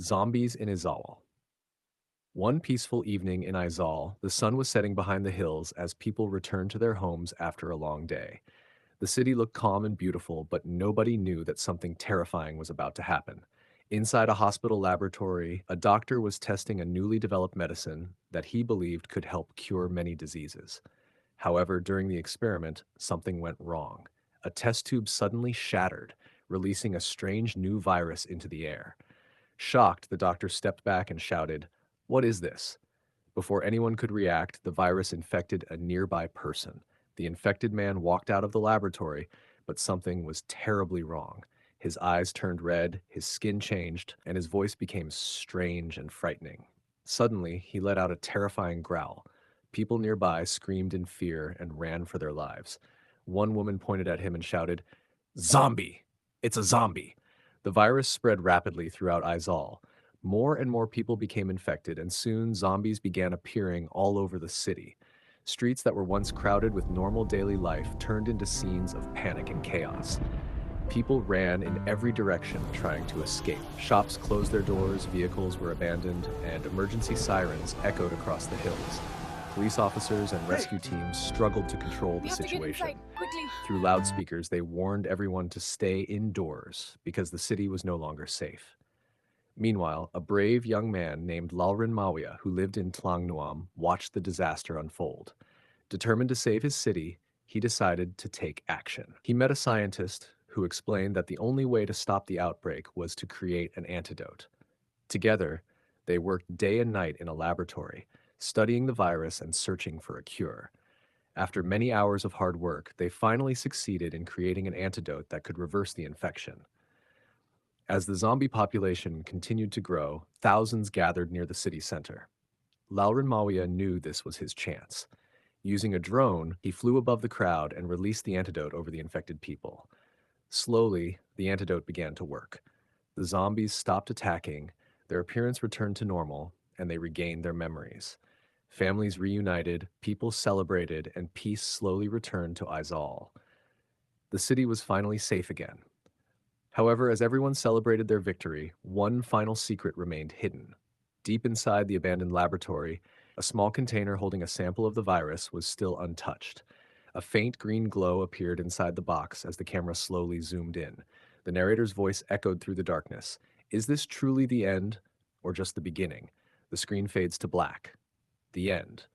Zombies in AIZAWL. One peaceful evening in AIZAWL, the sun was setting behind the hills as people returned to their homes after a long day. The city looked calm and beautiful, but nobody knew that something terrifying was about to happen. Inside a hospital laboratory, a doctor was testing a newly developed medicine that he believed could help cure many diseases. However, during the experiment, something went wrong. A test tube suddenly shattered, releasing a strange new virus into the air. Shocked, the doctor stepped back and shouted, "What is this?" Before anyone could react, the virus infected a nearby person. The infected man walked out of the laboratory, but something was terribly wrong. His eyes turned red, his skin changed, and his voice became strange and frightening. Suddenly, he let out a terrifying growl. People nearby screamed in fear and ran for their lives. One woman pointed at him and shouted, "Zombie! It's a zombie!" The virus spread rapidly throughout AIZAWL. More and more people became infected, and soon zombies began appearing all over the city. Streets that were once crowded with normal daily life turned into scenes of panic and chaos. People ran in every direction trying to escape. Shops closed their doors, vehicles were abandoned, and emergency sirens echoed across the hills. Police officers and rescue teams struggled to control the We have to get situation. inside, quickly. Through loudspeakers, they warned everyone to stay indoors because the city was no longer safe. Meanwhile, a brave young man named Lalrin Mawia, who lived in Tlangnuam, watched the disaster unfold. Determined to save his city, he decided to take action. He met a scientist who explained that the only way to stop the outbreak was to create an antidote. Together, they worked day and night in a laboratory, studying the virus and searching for a cure. After many hours of hard work, they finally succeeded in creating an antidote that could reverse the infection. As the zombie population continued to grow, thousands gathered near the city center. Laurent Mawia knew this was his chance. Using a drone, he flew above the crowd and released the antidote over the infected people. Slowly, the antidote began to work. The zombies stopped attacking, their appearance returned to normal, and they regained their memories. Families reunited, people celebrated, and peace slowly returned to AIZAWL. The city was finally safe again. However, as everyone celebrated their victory, one final secret remained hidden. Deep inside the abandoned laboratory, a small container holding a sample of the virus was still untouched. A faint green glow appeared inside the box as the camera slowly zoomed in. The narrator's voice echoed through the darkness. Is this truly the end, or just the beginning? The screen fades to black. The end.